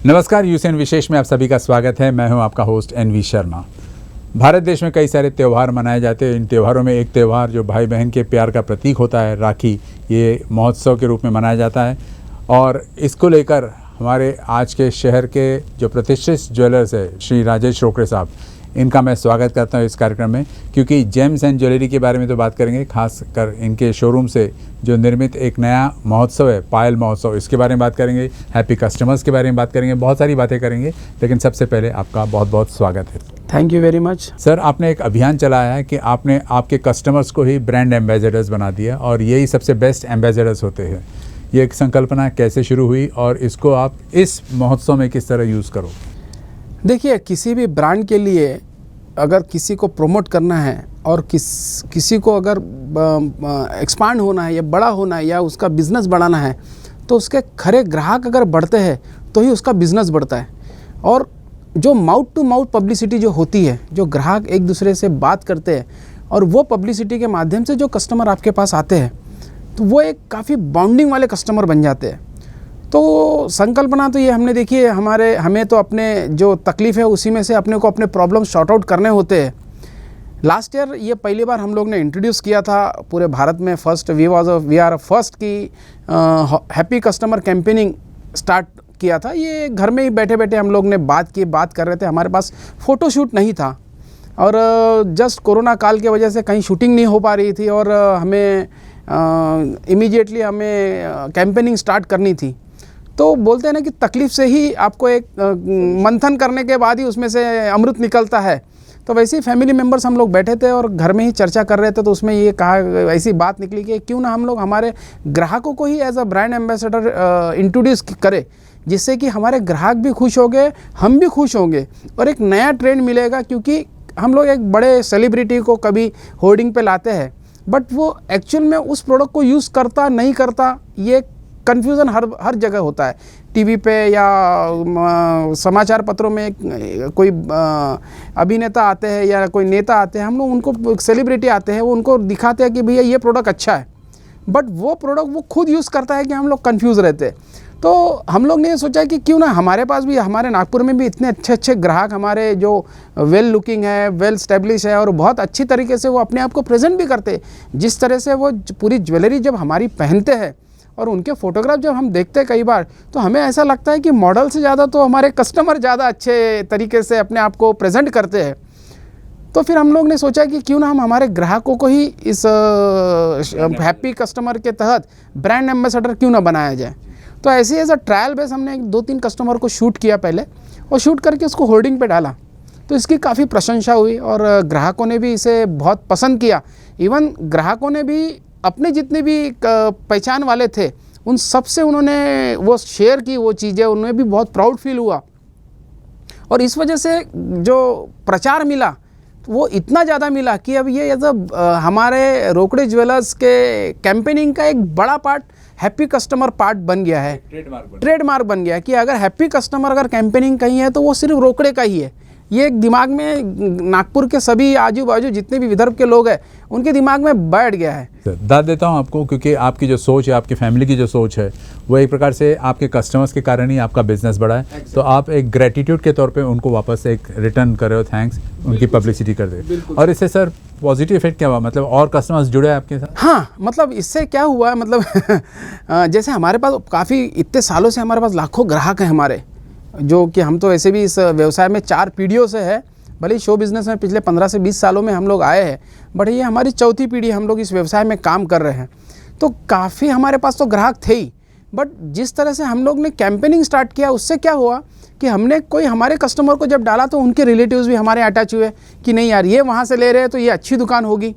नमस्कार, यूएसएन विशेष में आप सभी का स्वागत है। मैं हूं आपका होस्ट एनवी शर्मा। भारत देश में कई सारे त्यौहार मनाए जाते हैं। इन त्योहारों में एक त्यौहार जो भाई बहन के प्यार का प्रतीक होता है, राखी, ये महोत्सव के रूप में मनाया जाता है। और इसको लेकर हमारे आज के शहर के जो प्रतिष्ठित ज्वेलर्स है श्री राजेश रोकड़े साहब, इनका मैं स्वागत करता हूं इस कार्यक्रम में, क्योंकि जेम्स एंड ज्वेलरी के बारे में तो बात करेंगे, खासकर इनके शोरूम से जो निर्मित एक नया महोत्सव है, पायल महोत्सव, इसके बारे में बात करेंगे। हैप्पी कस्टमर्स के बारे में बात करेंगे, बहुत सारी बातें करेंगे। लेकिन सबसे पहले आपका बहुत बहुत स्वागत है। Thank you very much. Sir, आपने एक अभियान चलाया है कि आपने आपके कस्टमर्स को ही ब्रांड एम्बेसडर्स बना दिया और यही सबसे बेस्ट एम्बेसडर्स होते हैं। ये एक संकल्पना कैसे शुरू हुई और इसको आप इस महोत्सव में किस तरह यूज़ करोगे? देखिए, किसी भी ब्रांड के लिए अगर किसी को प्रमोट करना है और किसी को अगर एक्सपांड होना है या बड़ा होना है या उसका बिज़नेस बढ़ाना है, तो उसके खरे ग्राहक अगर बढ़ते हैं तो ही उसका बिज़नेस बढ़ता है। और जो माउथ टू माउथ पब्लिसिटी जो होती है, जो ग्राहक एक दूसरे से बात करते हैं और वो पब्लिसिटी के माध्यम से जो कस्टमर आपके पास आते हैं, तो वो एक काफ़ी बॉन्डिंग वाले कस्टमर बन जाते हैं। तो संकल्पना तो ये हमने देखी है, हमें तो अपने जो तकलीफ़ है उसी में से अपने को अपने प्रॉब्लम शॉर्ट आउट करने होते हैं। लास्ट ईयर ये पहली बार हम लोग ने इंट्रोड्यूस किया था पूरे भारत में। फर्स्ट वी आर फर्स्ट की हैप्पी कस्टमर कैंपेनिंग स्टार्ट किया था। ये घर में ही बैठे बैठे हम लोग ने बात कर रहे थे। हमारे पास फ़ोटोशूट नहीं था और जस्ट कोरोना काल की वजह से कहीं शूटिंग नहीं हो पा रही थी और हमें इमीडिएटली हमें कैंपेनिंग स्टार्ट करनी थी। तो बोलते हैं ना कि तकलीफ़ से ही आपको एक मंथन करने के बाद ही उसमें से अमृत निकलता है। तो वैसे ही फैमिली मेम्बर्स हम लोग बैठे थे और घर में ही चर्चा कर रहे थे, तो उसमें ये कहा, ऐसी बात निकली कि क्यों ना हम लोग हमारे ग्राहकों को ही as a brand ambassador introduce करें, जिससे कि हमारे ग्राहक भी खुश होंगे, हम भी खुश होंगे और एक नया ट्रेंड मिलेगा। क्योंकि हम लोग एक बड़े सेलिब्रिटी को कभी होर्डिंग पे लाते हैं, बट वो एक्चुअल में उस प्रोडक्ट को यूज़ करता नहीं करता, ये कन्फ्यूज़न हर जगह होता है। टीवी पे या समाचार पत्रों में कोई अभिनेता आते हैं या कोई नेता आते हैं, हम लोग उनको सेलिब्रिटी आते हैं, वो उनको दिखाते हैं कि भैया ये प्रोडक्ट अच्छा है, बट वो प्रोडक्ट वो खुद यूज़ करता है कि हम लोग कंफ्यूज रहते हैं। तो हम लोग ने ये सोचा कि क्यों ना हमारे पास भी, हमारे नागपुर में भी इतने अच्छे अच्छे ग्राहक हमारे जो वेल लुकिंग है, वेल स्टेब्लिश है और बहुत अच्छी तरीके से वो अपने आप को प्रेजेंट भी करते हैं। जिस तरह से वो पूरी ज्वेलरी जब हमारी पहनते हैं और उनके फ़ोटोग्राफ जब हम देखते हैं कई बार, तो हमें ऐसा लगता है कि मॉडल से ज़्यादा तो हमारे कस्टमर ज़्यादा अच्छे तरीके से अपने आप को प्रेजेंट करते हैं। तो फिर हम लोग ने सोचा कि क्यों ना हम हमारे ग्राहकों को ही इस हैप्पी कस्टमर के तहत ब्रांड एम्बेसडर क्यों ना बनाया जाए। तो ऐसे एज अ ट्रायल बेस हमने 2-3 कस्टमर को शूट किया पहले और शूट करके उसको होर्डिंग पे डाला। तो इसकी काफ़ी प्रशंसा हुई और ग्राहकों ने भी इसे बहुत पसंद किया। इवन ग्राहकों ने भी अपने जितने भी पहचान वाले थे उन सब से उन्होंने वो शेयर की वो चीज़ें, उन्हें भी बहुत प्राउड फील हुआ। और इस वजह से जो प्रचार मिला वो इतना ज़्यादा मिला कि अब ये हमारे रोकड़े ज्वेलर्स के कैंपेनिंग का एक बड़ा पार्ट हैप्पी कस्टमर पार्ट बन गया है, ट्रेडमार्क बन गया कि अगर हैप्पी कस्टमर अगर कैंपेनिंग कहीं है तो वो सिर्फ रोकड़े का ही है। ये एक दिमाग में नागपुर के सभी आजू बाजू जितने भी विदर्भ के लोग हैं उनके दिमाग में बैठ गया है। दाद देता हूँ आपको, क्योंकि आपकी जो सोच है, आपकी फैमिली की जो सोच है, वो एक प्रकार से आपके कस्टमर्स के कारण ही आपका बिजनेस बढ़ा है। तो आप एक ग्रेटिट्यूड के तौर पे उनको वापस एक रिटर्न कर रहे हो, थैंक्स, उनकी पब्लिसिटी कर दे। और इससे सर पॉजिटिव इफेक्ट क्या हुआ, मतलब और कस्टमर्स जुड़े हैं आपके साथ? हाँ, मतलब इससे क्या हुआ है, मतलब जैसे हमारे पास काफ़ी इतने सालों से हमारे पास लाखों ग्राहक हैं हमारे, जो कि हम तो ऐसे भी इस व्यवसाय में 4 पीढ़ियों से है। भले ही शो बिज़नेस में पिछले 15 से 20 सालों में हम लोग आए हैं, बट ये हमारी 4थी पीढ़ी हम लोग इस व्यवसाय में काम कर रहे हैं। तो काफ़ी हमारे पास तो ग्राहक थे ही, बट जिस तरह से हम लोग ने कैंपेनिंग स्टार्ट किया उससे क्या हुआ कि हमने कोई हमारे कस्टमर को जब डाला तो उनके रिलेटिव्स भी हमारे अटैच हुए कि नहीं यार, ये वहाँ से ले रहे हैं तो ये अच्छी दुकान होगी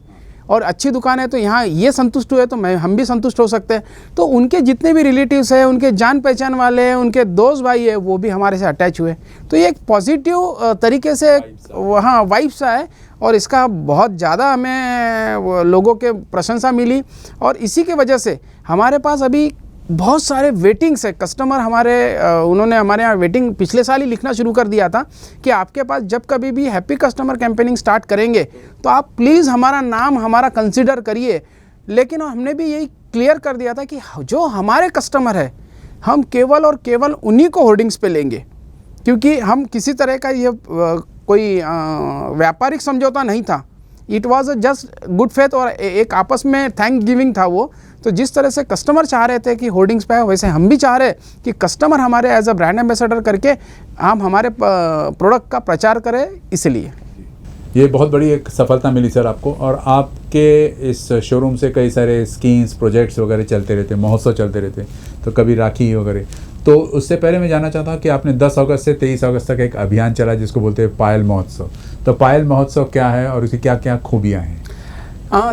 और अच्छी दुकान है तो यहाँ ये संतुष्ट हुए तो हम भी संतुष्ट हो सकते हैं। तो उनके जितने भी रिलेटिव्स हैं, उनके जान पहचान वाले हैं, उनके दोस्त भाई है, वो भी हमारे से अटैच हुए। तो ये एक पॉजिटिव तरीके से वहाँ वाइब्स आए और इसका बहुत ज़्यादा हमें लोगों के प्रशंसा मिली। और इसी के वजह से हमारे पास अभी बहुत सारे वेटिंग्स है कस्टमर हमारे, उन्होंने हमारे यहाँ वेटिंग पिछले साल ही लिखना शुरू कर दिया था कि आपके पास जब कभी भी हैप्पी कस्टमर कैंपेनिंग स्टार्ट करेंगे तो आप प्लीज़ हमारा नाम हमारा कंसिडर करिए। लेकिन हमने भी यही क्लियर कर दिया था कि जो हमारे कस्टमर है हम केवल और केवल उन्हीं को होर्डिंग्स पे लेंगे, क्योंकि हम किसी तरह का ये कोई व्यापारिक समझौता नहीं था। It was just good faith और एक आपस में थैंक गिविंग था वो। तो जिस तरह से कस्टमर चाह रहे थे कि होर्डिंग्स पे, वैसे हम भी चाह रहे कि कस्टमर हमारे एज अ ब्रांड एम्बेसडर करके हम हमारे प्रोडक्ट का प्रचार करें। इसलिए ये बहुत बड़ी एक सफलता मिली सर आपको, और आपके इस शोरूम से कई सारे स्कीम्स प्रोजेक्ट्स वगैरह चलते रहते, महोत्सव चलते रहते, तो कभी राखी वगैरह। तो उससे पहले मैं जानना चाहता हूँ कि आपने 10 अगस्त से 23 अगस्त तक एक अभियान चला जिसको बोलते हैं पायल महोत्सव। तो पायल महोत्सव क्या है और उसकी क्या क्या खूबियाँ हैं?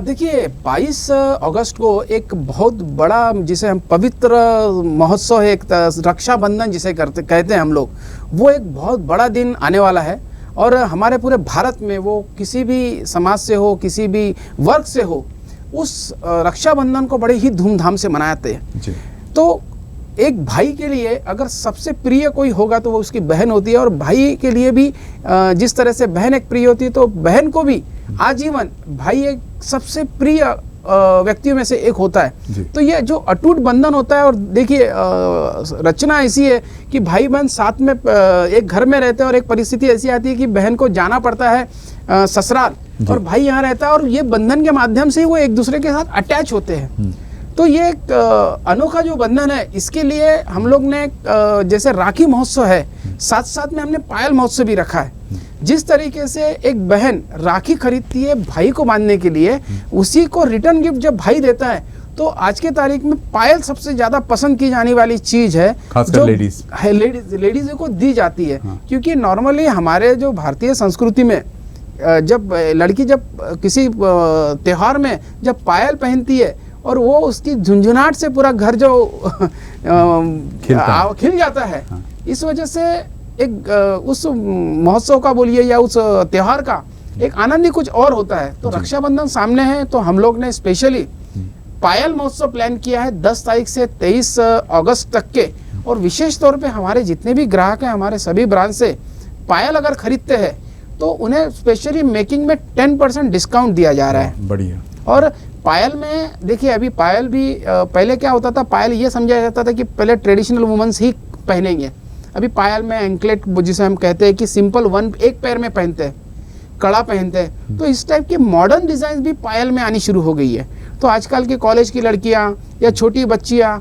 देखिए 22 अगस्त को एक बहुत बड़ा, जिसे हम पवित्र महोत्सव है, एक रक्षाबंधन जिसे कहते हैं हम लोग, वो एक बहुत बड़ा दिन आने वाला है। और हमारे पूरे भारत में वो किसी भी समाज से हो, किसी भी वर्ग से हो, उस रक्षाबंधन को बड़े ही धूमधाम से मनाते हैं जी। तो एक भाई के लिए अगर सबसे प्रिय कोई होगा तो वो उसकी बहन होती है, और भाई के लिए भी जिस तरह से बहन एक प्रिय होती है, तो बहन को भी आजीवन भाई एक सबसे प्रिय व्यक्तियों में से एक होता है। तो ये जो अटूट बंधन होता है, और देखिए रचना ऐसी है कि भाई बहन साथ में एक घर में रहते हैं, और एक परिस्थिति ऐसी आती है कि बहन को जाना पड़ता है ससुराल और भाई यहाँ रहता है, और ये बंधन के माध्यम से ही वो एक दूसरे के साथ अटैच होते हैं। तो ये एक अनोखा जो बंधन है, इसके लिए हम लोग ने जैसे राखी महोत्सव है, साथ साथ में हमने पायल महोत्सव भी रखा है। जिस तरीके से एक बहन राखी खरीदती है भाई को बांधने के लिए, उसी को रिटर्न गिफ्ट जब भाई देता है, तो आज के तारीख में पायल सबसे ज्यादा पसंद की जाने वाली चीज है, खासकर लेडीज को दी जाती है। हाँ। क्योंकि नॉर्मली हमारे जो भारतीय संस्कृति में जब लड़की जब किसी त्योहार में जब पायल पहनती है, और वो उसकी झुंझुनाहट से पूरा घर जो खिल जाता है। हाँ। इस वजह से एक उस महोत्सव का बोलिए या उस त्योहार का एक आनंद ही कुछ और होता है। तो रक्षाबंधन सामने है, तो हम लोग ने स्पेशली पायल महोत्सव प्लान किया है 10 तारीख से 23 अगस्त तक के। और विशेष तौर पे हमारे जितने भी ग्राहक हैं, हमारे सभी ब्रांड से पायल अगर खरीदते हैं तो उन्हें स्पेशली मेकिंग में 10% डिस्काउंट दिया जा रहा है। बढ़िया। और पायल में देखिए, अभी पायल भी पहले क्या होता था, पायल ये समझा जाता था कि पहले ट्रेडिशनल वुमेन्स ही पहनेंगे। अभी पायल में एंकलेट जिसे हम कहते हैं कि सिंपल एक पैर में पहनते हैं, कड़ा पहनते हैं, तो इस टाइप की मॉडर्न डिज़ाइन भी पायल में आनी शुरू हो गई है। तो आजकल के कॉलेज की लड़कियां या छोटी बच्चियां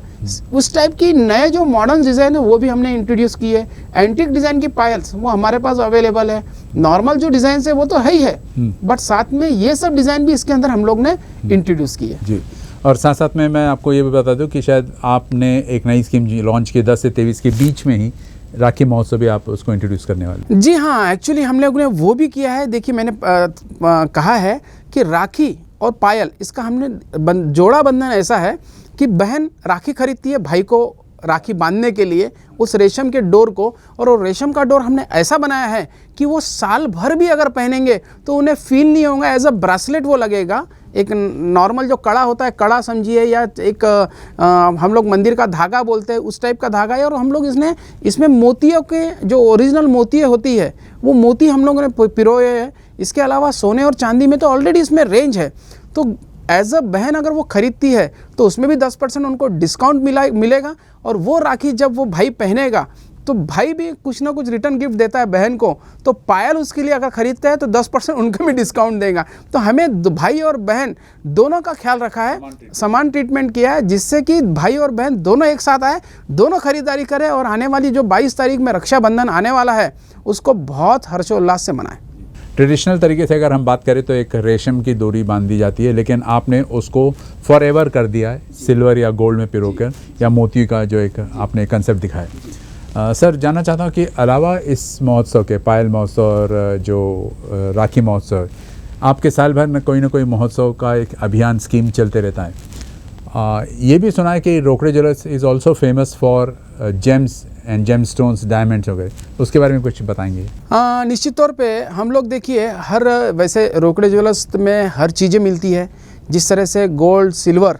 उस टाइप की नए जो मॉडर्न डिज़ाइन है वो भी हमने इंट्रोड्यूस की है। एंटीक डिज़ाइन की पायल्स वो हमारे पास अवेलेबल है। नॉर्मल जो डिज़ाइन है वो तो है ही है, बट साथ में ये सब डिज़ाइन भी इसके अंदर हम लोग ने इंट्रोड्यूस की है जी। और साथ साथ में मैं आपको ये भी बता दूं कि शायद आपने एक नई स्कीम लॉन्च की 10 से 23 के बीच में ही, राखी महोत्सव भी आप उसको इंट्रोड्यूस करने वाले। जी हाँ, एक्चुअली हम लोग ने वो भी किया है। देखिए मैंने कहा है कि राखी और पायल, इसका हमने जोड़ा बंधन ऐसा है कि बहन राखी खरीदती है भाई को राखी बांधने के लिए, उस रेशम के डोर को, और वो रेशम का डोर हमने ऐसा बनाया है कि वो साल भर भी अगर पहनेंगे तो उन्हें फील नहीं होगा, एज अ ब्रेसलेट वो लगेगा। एक नॉर्मल जो कड़ा होता है, कड़ा समझिए, या एक हम लोग मंदिर का धागा बोलते हैं, उस टाइप का धागा है। और हम लोग इसमें मोतियों के जो ओरिजिनल मोती होती है वो मोती हम लोगों ने पिरोए हैं। इसके अलावा सोने और चांदी में तो ऑलरेडी इसमें रेंज है। तो एज अ बहन अगर वो खरीदती है तो उसमें भी 10% उनको डिस्काउंट मिलेगा। और वो राखी जब वो भाई पहनेगा तो भाई भी कुछ ना कुछ रिटर्न गिफ्ट देता है बहन को, तो पायल उसके लिए अगर खरीदते हैं तो 10% उनको भी डिस्काउंट देगा। तो हमें भाई और बहन दोनों का ख्याल रखा है, समान ट्रीटमेंट किया है, जिससे कि भाई और बहन दोनों एक साथ आए, दोनों खरीदारी करें, और आने वाली जो 22 तारीख में रक्षाबंधन आने वाला है उसको बहुत हर्षोल्लास से मनाएं। ट्रेडिशनल तरीके से अगर हम बात करें तो एक रेशम की डोरी बांध दी जाती है, लेकिन आपने उसको फॉर एवर कर दिया है, सिल्वर या गोल्ड में पिरोकर, या मोती का जो एक आपने कंसेप्ट दिखाया। सर जानना चाहता हूँ कि अलावा इस महोत्सव के, पायल महोत्सव और जो राखी महोत्सव, आपके साल भर में कोई ना कोई महोत्सव का एक अभियान स्कीम चलते रहता है। ये भी सुना है कि Rokde jewellers is also famous for gems and gem stones, diamonds वगैरह, उसके बारे में कुछ बताएंगे? निश्चित तौर पे हम लोग देखिए, हर वैसे रोकड़े ज्वेलर्स में हर चीज़ें मिलती है। जिस तरह से गोल्ड, सिल्वर,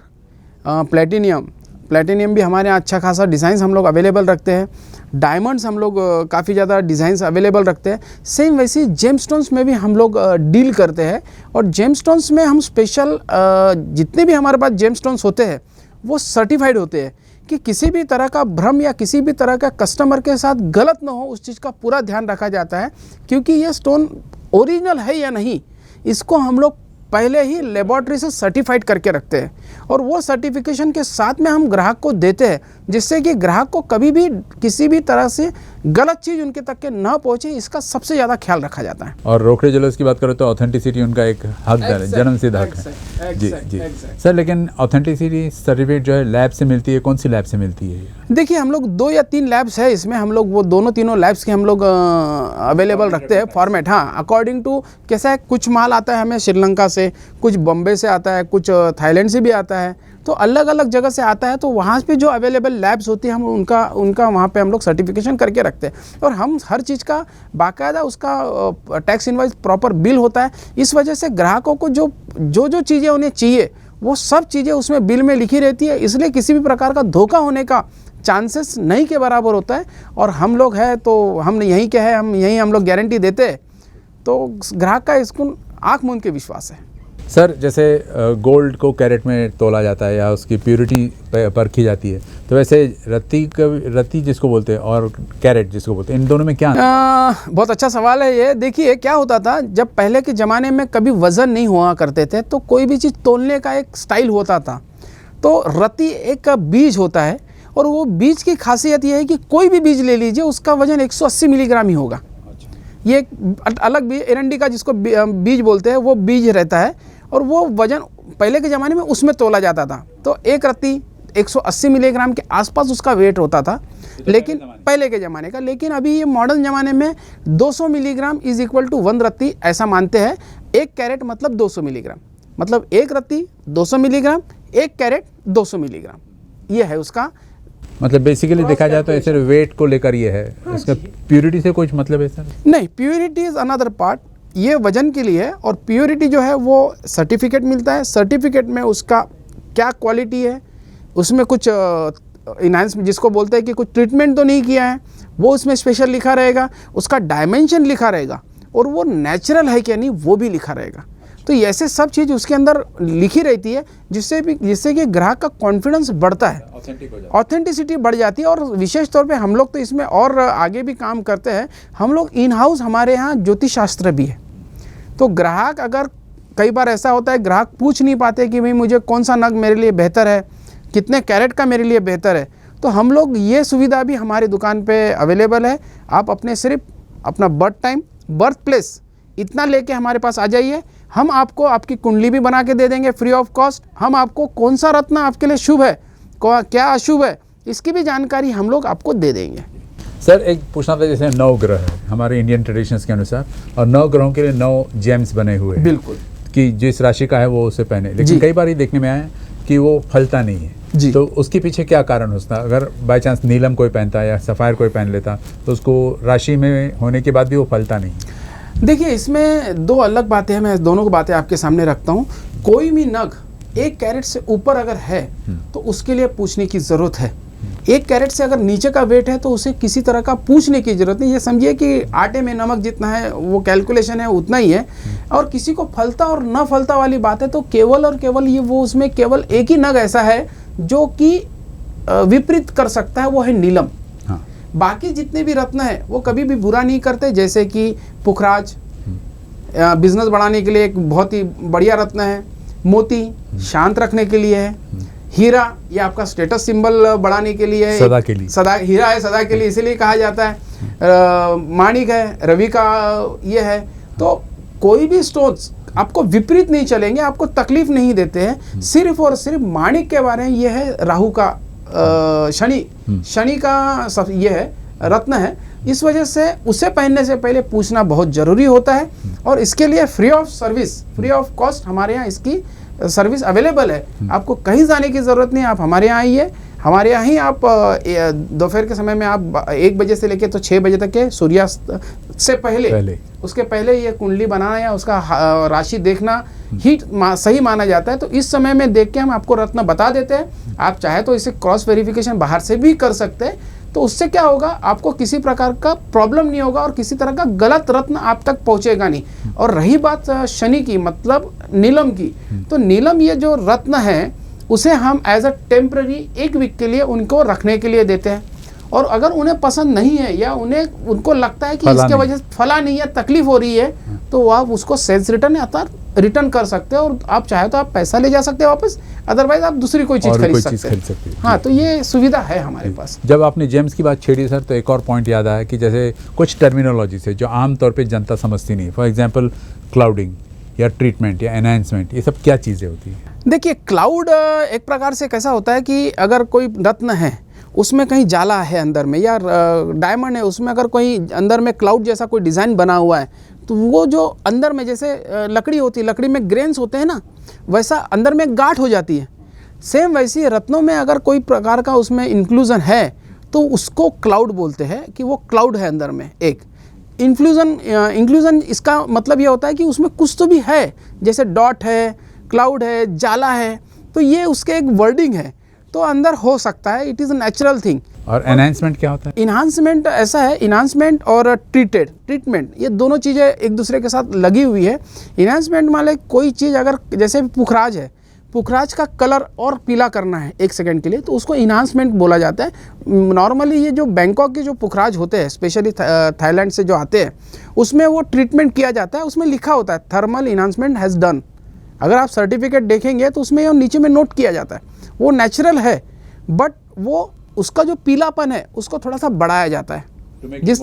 प्लेटिनियम, प्लेटिनियम भी हमारे यहाँ अच्छा खासा डिज़ाइंस हम लोग अवेलेबल रखते हैं। डायमंड्स हम लोग काफ़ी ज़्यादा डिज़ाइंस अवेलेबल रखते हैं। सेम वैसे जेमस्टोन्स में भी हम लोग डील करते हैं, और जेमस्टोन्स में हम स्पेशल जितने भी हमारे पास जेमस्टोन्स होते हैं वो सर्टिफाइड होते हैं कि किसी भी तरह का भ्रम या किसी भी तरह का कस्टमर के साथ गलत ना हो, उस चीज़ का पूरा ध्यान रखा जाता है। क्योंकि ये स्टोन ओरिजिनल है या नहीं, इसको हम लोग पहले ही लेबॉर्ट्री से सर्टिफाइड करके रखते हैं, और वो सर्टिफिकेशन के साथ में हम ग्राहक को देते हैं, जिससे कि ग्राहक को कभी भी किसी भी तरह से गलत चीज़ उनके तक के ना पहुंचे, इसका सबसे ज़्यादा ख्याल रखा जाता है। और रोकड़े ज्वेलर्स की बात करें तो ऑथेंटिसिटी उनका एक हक है, जन्मसिद्ध हक है। जी जी सर, लेकिन ऑथेंटिसिटी सर्टिफिकेट जो है लैब से मिलती है, कौन सी लैब से मिलती है? देखिए, हम लोग 2 या 3 लैब्स है इसमें, हम लोग वो दोनों तीनों लैब्स के हम लोग अवेलेबल रखते हैं फॉर्मेट। हाँ, अकॉर्डिंग टू कैसा है, कुछ माल आता है हमें श्रीलंका से, कुछ बॉम्बे से आता है, कुछ थाईलैंड से भी आता है, तो अलग अलग जगह से आता है। तो वहाँ पे जो अवेलेबल लैब्स होती है हम उनका वहाँ पे हम लोग सर्टिफिकेशन करके रखते हैं, और हम हर चीज़ का बाकायदा उसका टैक्स इनवाइस प्रॉपर बिल होता है। इस वजह से ग्राहकों को जो चीज़ें उन्हें चाहिए वो सब चीज़ें उसमें बिल में लिखी रहती है, इसलिए किसी भी प्रकार का धोखा होने का चांसेस नहीं के बराबर होता है। और हम लोग हैं तो हम यहीं के हैं, हम लोग गारंटी देते हैं, तो ग्राहक का इसको आँख मूंद के विश्वास है। सर, जैसे गोल्ड को कैरेट में तोला जाता है या उसकी प्योरिटी परखी जाती है, तो वैसे रत्ती जिसको बोलते हैं और कैरेट जिसको बोलते हैं, इन दोनों में क्या? बहुत अच्छा सवाल है ये। देखिए, क्या होता था, जब पहले के ज़माने में कभी वज़न नहीं हुआ करते थे, तो कोई भी चीज़ तोलने का एक स्टाइल होता था। तो रत्ती एक बीज होता है, और वो बीज की खासियत ये है कि कोई भी बीज ले लीजिए, उसका वज़न 180 मिलीग्राम ही होगा। ये एक अलग बीज, एरंडी का जिसको बीज बोलते हैं, वो बीज रहता है, और वो वज़न पहले के ज़माने में उसमें तोला जाता था। तो एक रत्ती 180 मिलीग्राम के आसपास उसका वेट होता था, लेकिन पहले के ज़माने का। लेकिन अभी ये मॉडर्न ज़माने में 200 मिलीग्राम इज इक्वल टू 1 रत्ती, ऐसा मानते हैं। 1 कैरेट मतलब 200 मिलीग्राम, मतलब 1 रत्ती 200 मिलीग्राम, 1 कैरेट 200 मिलीग्राम, ये है उसका। मतलब बेसिकली देखा जाए तो ऐसे वेट को लेकर ये है। हाँ, इसका प्योरिटी से कुछ मतलब है सर? नहीं, प्योरिटी इज़ अनदर पार्ट। ये वजन के लिए है, और प्योरिटी जो है वो सर्टिफिकेट मिलता है। सर्टिफिकेट में उसका क्या क्वालिटी है, उसमें कुछ इनहांस जिसको बोलते हैं कि कुछ ट्रीटमेंट तो नहीं किया है, वो उसमें स्पेशल लिखा रहेगा। उसका डायमेंशन लिखा रहेगा, और वो नेचुरल है क्या नहीं वो भी लिखा रहेगा। तो ऐसे सब चीज़ उसके अंदर लिखी रहती है, जिससे कि ग्राहक का कॉन्फिडेंस बढ़ता है, ऑथेंटिसिटी बढ़ जाती है। और विशेष तौर पे हम लोग तो इसमें और आगे भी काम करते हैं। हम लोग इन हाउस, हमारे यहाँ ज्योतिष शास्त्र भी है। तो ग्राहक, अगर कई बार ऐसा होता है ग्राहक पूछ नहीं पाते कि भाई मुझे कौन सा नग मेरे लिए बेहतर है, कितने कैरेट का मेरे लिए बेहतर है, तो हम लोग ये सुविधा भी हमारी दुकान पे अवेलेबल है। आप सिर्फ अपना बर्थ टाइम, बर्थ प्लेस इतना लेके हमारे पास आ जाइए। हम आपको आपकी कुंडली भी बना के दे देंगे फ्री ऑफ कॉस्ट। हम आपको कौन सा रत्न आपके लिए शुभ है, क्या अशुभ है, इसकी भी जानकारी हम लोग आपको दे देंगे। सर, एक पूछना था, जैसे 9 ग्रह है हमारे इंडियन ट्रेडिशंस के अनुसार, और 9 ग्रहों के लिए 9 जेम्स बने हुए हैं। बिल्कुल, कि जिस राशि का है वो उसे पहने, लेकिन कई बार ये देखने में आया कि वो फलता नहीं है जी। तो उसके पीछे क्या कारण होता है? अगर बाय चांस नीलम कोई पहनता है या सफ़ायर कोई पहन लेता, तो उसको राशि में होने के बाद भी वो फलता नहीं। देखिए, इसमें 2 अलग बातें हैं, मैं दोनों को बातें आपके सामने रखता हूँ। कोई भी नग 1 कैरेट से ऊपर अगर है तो उसके लिए पूछने की ज़रूरत है। 1 कैरेट से अगर नीचे का वेट है तो उसे किसी तरह का पूछने की ज़रूरत नहीं। ये समझिए कि आटे में नमक जितना है वो कैलकुलेशन है उतना ही है। और किसी को फलता और न फलता वाली बात है तो केवल और केवल ये वो उसमें केवल एक ही नग ऐसा है जो कि विपरीत कर सकता है, वो है नीलम। बाकी जितने भी रत्न है वो कभी भी बुरा नहीं करते। जैसे कि पुखराज बिजनेस बढ़ाने के लिए एक बहुत ही बढ़िया रत्न है। मोती शांत रखने के लिए है। हीरा ये आपका स्टेटस सिंबल बढ़ाने के लिए है, सदा के लिए, सदा हीरा है, सदा के लिए इसीलिए कहा जाता है। माणिक है, रवि का ये है। तो कोई भी स्टोन्स आपको विपरीत नहीं चलेंगे, आपको तकलीफ नहीं देते हैं। सिर्फ और सिर्फ माणिक के बारे में ये है राहु का शनि का ये है रत्न है। इस वजह से उसे पहनने से पहले पूछना बहुत ज़रूरी होता है। और इसके लिए free of service, free of cost हमारे यहाँ इसकी सर्विस अवेलेबल है। आपको कहीं जाने की ज़रूरत नहीं, आप हमारे यहाँ आइए, हमारे यहाँ ही आप दोपहर के समय में आप 1 बजे से लेके तो 6 बजे तक के सूर्यास्त से पहले उसके पहले ये कुंडली बनाना या उसका राशि देखना ही सही माना जाता है। तो इस समय में देख के हम आपको रत्न बता देते हैं। आप चाहे तो इसे क्रॉस वेरिफिकेशन बाहर से भी कर सकते हैं। तो उससे क्या होगा, आपको किसी प्रकार का प्रॉब्लम नहीं होगा और किसी तरह का गलत रत्न आप तक पहुंचेगा नहीं। और रही बात शनि की, मतलब नीलम की, तो नीलम ये जो रत्न है उसे हम एज अ टेम्पररी 1 वीक के लिए उनको रखने के लिए देते हैं। और अगर उन्हें पसंद नहीं है या उनको लगता है कि इसके वजह से फला नहीं है, तकलीफ हो रही है, तो आप उसको सेल्स रिटर्न या रिटर्न कर सकते हैं। और आप चाहे तो आप पैसा ले जा सकते हैं वापस, अदरवाइज आप दूसरी कोई चीज़ खरीद सकते हैं। हाँ, तो ये सुविधा है हमारे पास। जब आपने जेम्स की बात छेड़ी सर, तो एक और पॉइंट याद आया कि जैसे कुछ टर्मिनोलॉजी से जो आमतौर पे जनता समझती नहीं है, फॉर एग्जांपल क्लाउडिंग या ट्रीटमेंट या एनहांसमेंट, ये सब क्या चीज़ें होती हैं? देखिए, क्लाउड एक प्रकार से कैसा होता है कि अगर कोई रत्न है उसमें कहीं जाला है अंदर में, या डायमंड है उसमें अगर कोई अंदर में क्लाउड जैसा कोई डिज़ाइन बना हुआ है, तो वो जो अंदर में जैसे लकड़ी होती है, लकड़ी में ग्रेन्स होते हैं ना, वैसा अंदर में गांठ हो जाती है। सेम वैसी रत्नों में अगर कोई प्रकार का उसमें इंक्लूजन है तो उसको क्लाउड बोलते हैं कि वो क्लाउड है अंदर में। एक इंक्लूजन इसका मतलब ये होता है कि उसमें कुछ तो भी है, जैसे डॉट है, क्लाउड है, जाला है, तो ये उसके एक वर्डिंग है, तो अंदर हो सकता है। It is a natural thing. और एनहांसमेंट क्या होता है? इन्हांसमेंट ऐसा है, इन्हांसमेंट और ट्रीटमेंट, ये दोनों चीज़ें एक दूसरे के साथ लगी हुई है। इन्हांसमेंट माने कोई चीज़ अगर जैसे पुखराज है, पुखराज का कलर और पीला करना है 1 सेकंड के लिए, तो उसको इन्हांसमेंट बोला जाता है। नॉर्मली ये जो बैंकॉक के जो पुखराज होते हैं, स्पेशली थाईलैंड से जो आते हैं, उसमें वो ट्रीटमेंट किया जाता है। उसमें लिखा होता है थर्मल इन्हांसमेंट हैज़ डन। अगर आप सर्टिफिकेट देखेंगे तो उसमें नीचे में नोट किया जाता है। वो नेचुरल है, बट वो उसका जो पीलापन है उसको थोड़ा सा बढ़ाया जाता है। जिस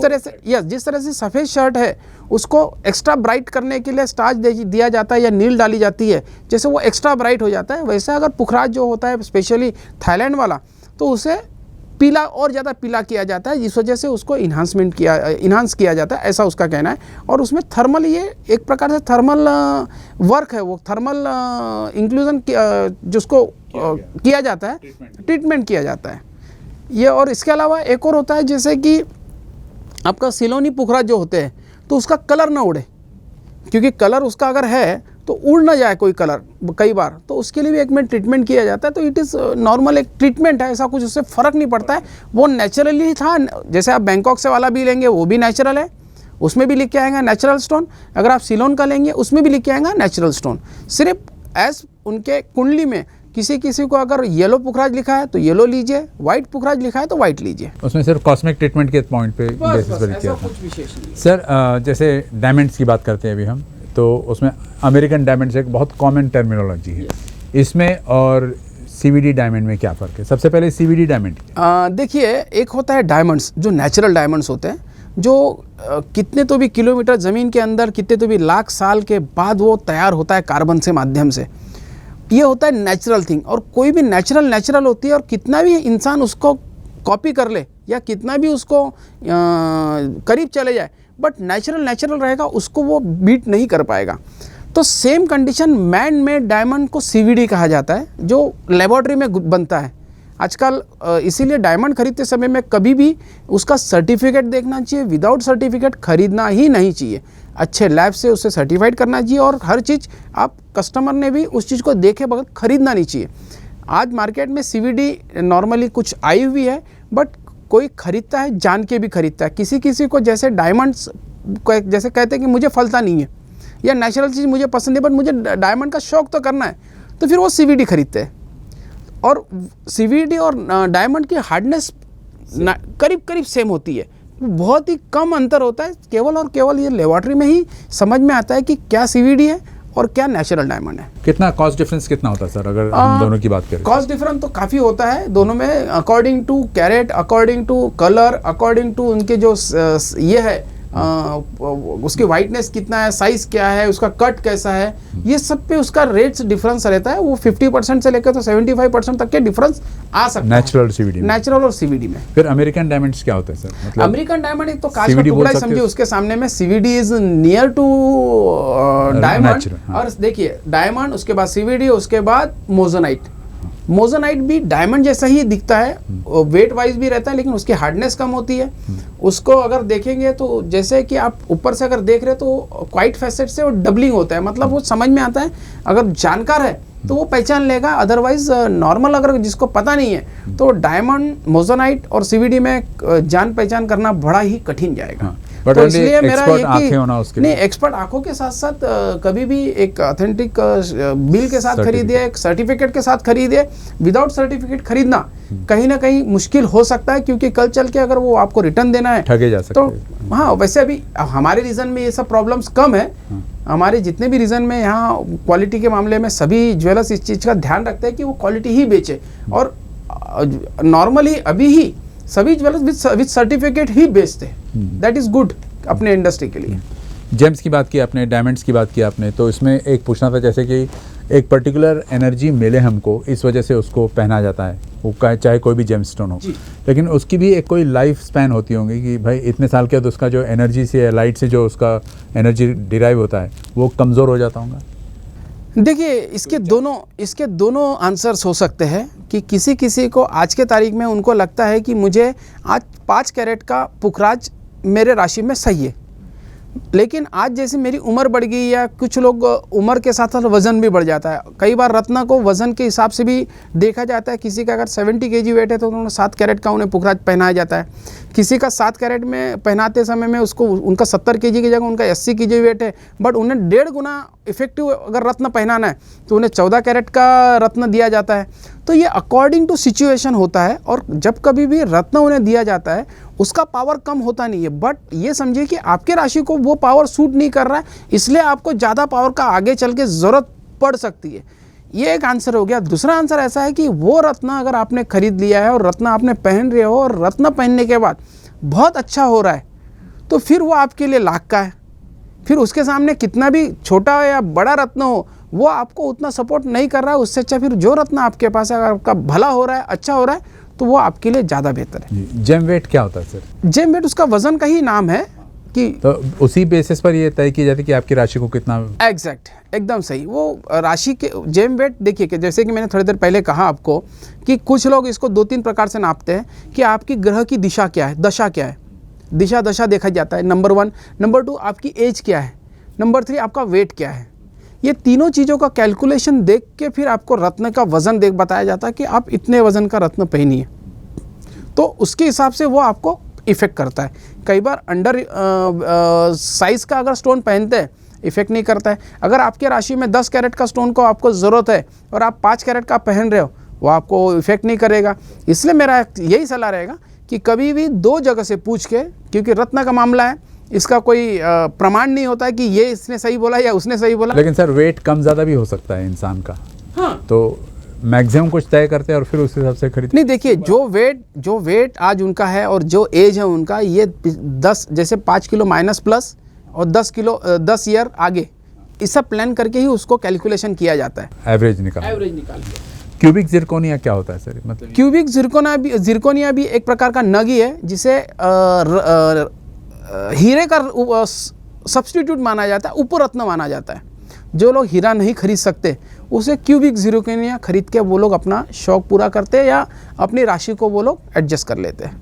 तरह से सफ़ेद शर्ट है उसको एक्स्ट्रा ब्राइट करने के लिए स्टार्च दिया जाता है या नील डाली जाती है, जैसे वो एक्स्ट्रा ब्राइट हो जाता है, वैसे अगर पुखराज जो होता है स्पेशली थाईलैंड वाला, तो उसे पीला और ज़्यादा पीला किया जाता है, जिस वजह से उसको इन्हांस किया जाता है, ऐसा उसका कहना है। और उसमें थर्मल, ये एक प्रकार से थर्मल वर्क है, वो थर्मल इंक्लूजन जिसको किया जाता है, ट्रीटमेंट किया जाता है ये। और इसके अलावा एक और होता है, जैसे कि आपका सिलोनी पुखराज जो होते हैं, तो उसका कलर ना उड़े, क्योंकि कलर उसका अगर है तो उड़ ना जाए कोई कलर कई बार, तो उसके लिए भी एक में ट्रीटमेंट किया जाता है। तो इट इज़ नॉर्मल एक ट्रीटमेंट है, ऐसा कुछ उससे फ़र्क नहीं पड़ता है, वो नेचुरली था। जैसे आप बैंकॉक से वाला भी लेंगे वो भी नेचुरल है, उसमें भी लिख के आएगा नेचुरल स्टोन। अगर आप सिलोन का लेंगे उसमें भी लिख के आएगा नेचुरल स्टोन। सिर्फ एज उनके कुंडली में किसी को अगर येलो पुखराज लिखा है तो येलो लीजिए, वाइट पुखराज लिखा है तो वाइट लीजिए। उसमें सिर्फ कॉस्मेटिक ट्रीटमेंट के पॉइंट पे बेसिस पर किया था। कुछ विशेष नहीं। सर जैसे डायमंड्स की बात करते हैं अभी हम, तो उसमें अमेरिकन डायमंड्स एक बहुत कॉमन टर्मिनोलॉजी है। इसमें और CVD डायमंड में क्या फ़र्क है? सबसे पहले CVD डायमंड। देखिए, एक होता है डायमंड्स जो नेचुरल डायमंड्स होते हैं, जो कितने तो भी किलोमीटर ज़मीन के अंदर, कितने तो भी लाख साल के बाद वो तैयार होता है कार्बन से माध्यम से। ये होता है नेचुरल थिंग। और कोई भी नेचुरल होती है, और कितना भी इंसान उसको कॉपी कर ले या कितना भी उसको करीब चले जाए, बट नेचुरल रहेगा, उसको वो बीट नहीं कर पाएगा। तो same condition man made diamond को CVD कहा जाता है, जो लेबॉर्ट्री में बनता है आजकल। इसीलिए डायमंड खरीदते समय में कभी भी उसका सर्टिफिकेट देखना चाहिए। विदाउट सर्टिफिकेट खरीदना ही नहीं चाहिए। अच्छे लैब से उसे सर्टिफाइड करना चाहिए, और हर चीज़ आप कस्टमर ने भी उस चीज़ को देखे बगैर खरीदना नहीं चाहिए। आज मार्केट में CVD नॉर्मली कुछ आई हुई है, बट कोई खरीदता है जान के भी खरीदता है। किसी को जैसे डायमंड्स जैसे कहते हैं कि मुझे फलता नहीं है या नेचुरल चीज़ मुझे पसंद है, बट मुझे डायमंड का शौक तो करना है, तो फिर वो CVD खरीदते हैं। और CVD और डायमंड की हार्डनेस करीब सेम होती है, बहुत ही कम अंतर होता है। केवल और केवल ये लेबॉर्ट्री में ही समझ में आता है कि क्या CVD है और क्या नेचुरल डायमंड है। कितना कॉस्ट डिफरेंस कितना होता है सर, अगर हम दोनों की बात करें? कॉस्ट डिफरेंस तो काफ़ी होता है दोनों में, according to carat, according to colour, according to उनके जो ये है उसकी वाइटनेस कितना है, साइज़ क्या है, उसका कट कैसा है, ये सब पे उसका रेट्स डिफरेंस रहता है। वो 50% से लेकर तो 75% तक के डिफरेंस आ सकता है नेचुरल और CVD में। फिर अमेरिकन डायमंड्स क्या होता है सर? मतलब अमेरिकन डायमंड एक तो कांच का टुकड़ा समझिए, उसके सामने में CVD is near to diamond. और देखिए, डायमंड, उसके बाद CVD, उसके बाद मोजोनाइट। मोजोनाइट भी डायमंड जैसा ही दिखता है, वेट वाइज भी रहता है, लेकिन उसकी हार्डनेस कम होती है। उसको अगर देखेंगे तो जैसे कि आप ऊपर से अगर देख रहे हो तो क्वाइट फैसेट से वो डबलिंग होता है, मतलब वो समझ में आता है, अगर जानकार है तो वो पहचान लेगा, अदरवाइज नॉर्मल अगर जिसको पता नहीं है तो डायमंड, मोजोनाइट और सीवीडी में जान पहचान करना बड़ा ही कठिन जाएगा। तो इसलिए मेरा ये कि नहीं, एक्सपर्ट आंखों के साथ साथ कभी भी एक ऑथेंटिक बिल के साथ खरीदे, एक सर्टिफिकेट के साथ खरीदे। विदाउट सर्टिफिकेट खरीदना कहीं ना कहीं मुश्किल हो सकता है, क्योंकि कल चल के अगर वो आपको रिटर्न देना है ठगे जा सकते हैं। तो हाँ, वैसे अभी हमारे रीजन में ये सब प्रॉब्लम्स कम है। हमारे जितने भी रीजन में यहाँ क्वालिटी के मामले में सभी ज्वेलर्स इस चीज़ का ध्यान रखते हैं कि वो क्वालिटी ही बेचे, और नॉर्मली अभी ही सभी ज्वेलर्स विद सर्टिफिकेट ही बेचते हैं। दैट इज गुड अपने इंडस्ट्री के लिए। जेम्स की बात की आपने, डायमंड्स की बात की आपने, तो इसमें एक पूछना था, जैसे कि एक पर्टिकुलर एनर्जी मिले हमको, इस वजह से उसको पहना जाता है, वो चाहे कोई भी जेम स्टोन हो, लेकिन उसकी भी एक कोई लाइफ स्पैन होती होगी कि भाई इतने साल के बाद उसका जो एनर्जी से, लाइट से जो उसका एनर्जी डिराइव होता है वो कमज़ोर हो जाता होगा। देखिए, इसके दोनों आंसर्स हो सकते हैं कि किसी किसी को आज के तारीख में उनको लगता है कि मुझे आज 5 कैरेट का पुखराज मेरे राशि में सही है, लेकिन आज जैसे मेरी उम्र बढ़ गई, या कुछ लोग उम्र के साथ साथ वज़न भी बढ़ जाता है। कई बार रत्न को वज़न के हिसाब से भी देखा जाता है। किसी का अगर 70 kg वेट है तो उन्होंने 7 कैरेट का उन्हें पुखराज पहनाया जाता है। किसी का 7 कैरेट में पहनाते समय में उसको उनका 70 kg की जगह उनका 80 kg वेट है, बट उन्हें 1.5 गुना इफेक्टिव अगर रत्न पहनाना है तो उन्हें 14 कैरेट का रत्न दिया जाता है। तो ये अकॉर्डिंग टू सिचुएशन होता है, और जब कभी भी रत्न उन्हें दिया जाता है उसका पावर कम होता नहीं है, बट ये समझिए कि आपके राशि को वो पावर सूट नहीं कर रहा है, इसलिए आपको ज़्यादा पावर का आगे चल के ज़रूरत पड़ सकती है। ये एक आंसर हो गया। दूसरा आंसर ऐसा है कि वो रत्न अगर आपने खरीद लिया है और रत्न आपने पहन रहे हो, और रत्न पहनने के बाद बहुत अच्छा हो रहा है, तो फिर वो आपके लिए लाख का है। फिर उसके सामने कितना भी छोटा या बड़ा रत्न हो, वो आपको उतना सपोर्ट नहीं कर रहा है। उससे अच्छा फिर जो रत्न आपके पास है, अगर आपका भला हो रहा है, अच्छा हो रहा है, तो वो आपके लिए ज़्यादा बेहतर है। जेम वेट क्या होता है सर? जेम वेट उसका वजन का ही नाम है कि तो उसी बेसिस पर ये तय की जाती है कि आपकी राशि को कितना। एग्जैक्ट, एकदम सही। वो राशि के जेम वेट देखिए कि जैसे कि मैंने थोड़ी देर पहले कहा आपको कि कुछ लोग इसको 2-3 प्रकार से नापते हैं कि आपकी ग्रह की दिशा क्या है, दशा क्या है। दिशा दशा देखा जाता है, नंबर 1। नंबर 2 आपकी एज क्या है। नंबर 3 आपका वेट क्या है। ये तीनों चीज़ों का कैलकुलेशन देख के फिर आपको रत्न का वज़न देख बताया जाता है कि आप इतने वज़न का रत्न पहनिए, तो उसके हिसाब से वो आपको इफ़ेक्ट करता है। कई बार अंडर साइज़ का अगर स्टोन पहनते हैं, इफ़ेक्ट नहीं करता है। अगर आपके राशि में 10 कैरेट का स्टोन को आपको ज़रूरत है और आप 5 कैरेट का पहन रहे हो, वो आपको इफ़ेक्ट नहीं करेगा। इसलिए मेरा यही सलाह रहेगा कि कभी भी 2 जगह से पूछ के, क्योंकि रत्न का मामला है, इसका कोई प्रमाण नहीं होता है कि ये इसने सही बोला या उसने सही बोला। लेकिन सर वेट कम ज़्यादा भी हो सकता है इंसान का। हाँ, तो मैक्सिमम कुछ तय करते हैं और फिर उस हिसाब से खरीदते। नहीं, देखिए, जो वेट आज उनका है और जो एज है उनका, ये 10 जैसे 5 किलो माइनस प्लस और 10 किलो 10 ईयर आगे, इस सब प्लान करके ही उसको कैलकुलेशन किया जाता है। एवरेज निकाल के। क्यूबिक जिरकोनिया क्या होता है सर? मतलब क्यूबिक जिरकोनिया भी एक प्रकार का नग ही है, जिसे हीरे का सब्स्टिट्यूट माना जाता है, उपरत्न माना जाता है। जो लोग हीरा नहीं खरीद सकते, उसे क्यूबिक जिरकोनिया खरीद के वो लोग अपना शौक पूरा करते हैं या अपनी राशि को वो लोग एडजस्ट कर लेते हैं।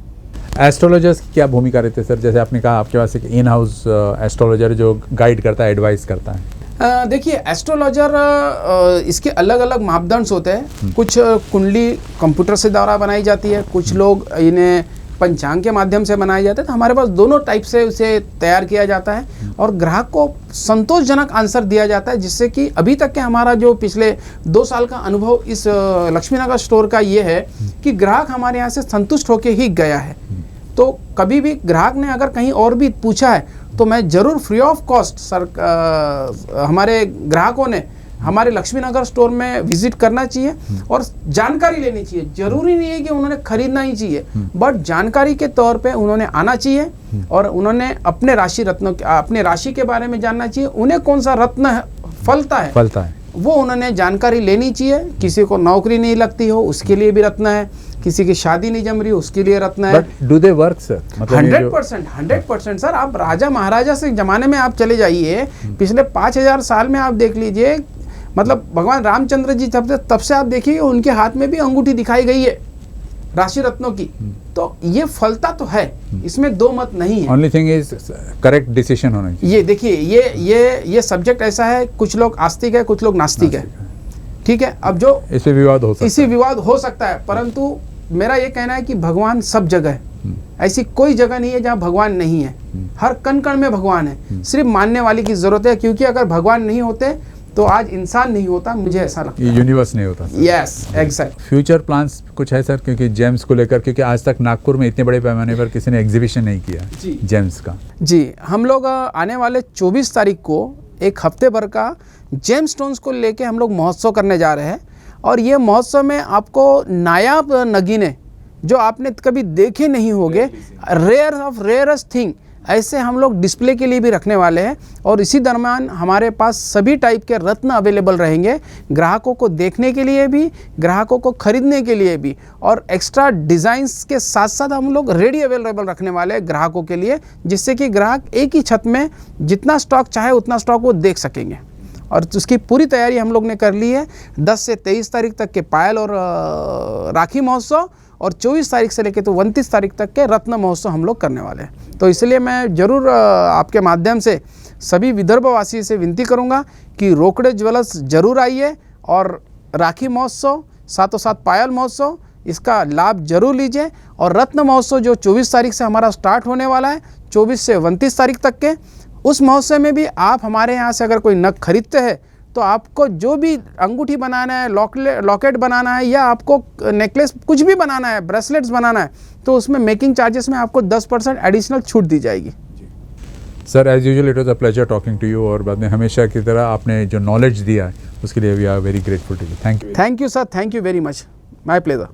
एस्ट्रोलॉजर्स की क्या भूमिका रहती है सर? जैसे आपने कहा आपके पास एक इन हाउस एस्ट्रोलॉजर जो गाइड करता है, एडवाइस करता है। देखिए, एस्ट्रोलॉजर इसके अलग अलग मापदंड होते हैं। कुछ कुंडली कंप्यूटर से द्वारा बनाई जाती है, कुछ लोग इन्हें पंचांग के माध्यम से बनाया जाता है। तो हमारे पास दोनों टाइप से उसे तैयार किया जाता है और ग्राहक को संतोषजनक आंसर दिया जाता है, जिससे कि अभी तक के हमारा जो पिछले 2 साल का अनुभव इस लक्ष्मीनगर स्टोर का ये है कि ग्राहक हमारे यहाँ से संतुष्ट होकर ही गया है। तो कभी भी ग्राहक ने अगर कहीं और भी पूछा है तो मैं ज़रूर फ्री ऑफ कॉस्ट हमारे ग्राहकों ने हमारे लक्ष्मीनगर स्टोर में विजिट करना चाहिए और जानकारी लेनी चाहिए। जरूरी नहीं है कि उन्होंने खरीदना ही चाहिए, बट जानकारी के तौर पे उन्होंने आना चाहिए और उन्होंने अपने राशि के बारे में जानना चाहिए। उन्हें कौन सा रत्न फलता है वो उन्होंने जानकारी लेनी चाहिए। किसी को नौकरी नहीं लगती हो उसके लिए भी रत्न है, किसी की शादी नहीं जम रही उसके लिए रत्न है। But do they work sir? 100% sir. आप राजा महाराजा से जमाने में आप चले जाइए, पिछले 5000 साल में आप देख लीजिए, मतलब भगवान रामचंद्र जी तब से आप देखिए उनके हाथ में भी अंगूठी दिखाई गई है राशि रत्नों की। तो ये फलता तो है, इसमें दो मत नहीं है। Only thing is correct decision होना चाहिए। ये देखिए ये सब्जेक्ट ऐसा है, कुछ लोग आस्तिक है, कुछ लोग नास्तिक है, ठीक है। अब जो इससे विवाद हो सकता इसी विवाद हो सकता है, परंतु मेरा ये कहना है कि भगवान सब जगह है। ऐसी कोई जगह नहीं है जहाँ भगवान नहीं है, हर कण कण में भगवान है। सिर्फ मानने वाली की जरूरत है, क्योंकि अगर भगवान नहीं होते तो आज इंसान नहीं होता, मुझे ऐसा लगता है, यूनिवर्स नहीं होता। Yes exact. फ्यूचर प्लान्स कुछ है सर, क्योंकि जेम्स को लेकर, क्योंकि आज तक नागपुर में इतने बड़े पैमाने पर किसी ने एग्जीबिशन नहीं किया जेम्स का। जी, हम लोग आने वाले 24 तारीख को एक हफ्ते भर का जेम स्टोन्स को लेके हम लोग महोत्सव करने जा रहे हैं। और ये महोत्सव में आपको नायाब नगीने जो आपने कभी देखे नहीं होंगे, रेयर ऑफ रेयरेस्ट थिंग, ऐसे हम लोग डिस्प्ले के लिए भी रखने वाले हैं। और इसी दरम्यान हमारे पास सभी टाइप के रत्न अवेलेबल रहेंगे, ग्राहकों को देखने के लिए भी, ग्राहकों को खरीदने के लिए भी। और एक्स्ट्रा डिज़ाइंस के साथ साथ हम लोग रेडी अवेलेबल रखने वाले हैं ग्राहकों के लिए, जिससे कि ग्राहक एक ही छत में जितना स्टॉक चाहे उतना स्टॉक वो देख सकेंगे। और उसकी पूरी तैयारी हम लोग ने कर ली है। 10 से 23 तारीख तक के पायल और राखी महोत्सव, और 24 तारीख से लेकर तो 29 तारीख तक के रत्न महोत्सव हम लोग करने वाले हैं। तो इसलिए मैं ज़रूर आपके माध्यम से सभी विदर्भवासी से विनती करूंगा कि रोकड़े ज्वेलर्स जरूर आइए और राखी महोत्सव साथों साथ पायल महोत्सव इसका लाभ जरूर लीजिए। और रत्न महोत्सव जो 24 तारीख से हमारा स्टार्ट होने वाला है, 24 से 29 तारीख तक के, उस महोत्सव में भी आप हमारे यहाँ से अगर कोई नग खरीदते हैं तो आपको जो भी अंगूठी बनाना है, लॉकेट बनाना है, या आपको नेकलेस कुछ भी बनाना है, ब्रेसलेट्स बनाना है, तो उसमें मेकिंग चार्जेस में आपको 10% एडिशनल छूट दी जाएगी। Sir as usual it was a pleasure talking to you, और बाद में हमेशा की तरह आपने जो नॉलेज दिया है उसके लिए we are very grateful to you. Thank you. Thank you sir, thank you very much, my pleasure.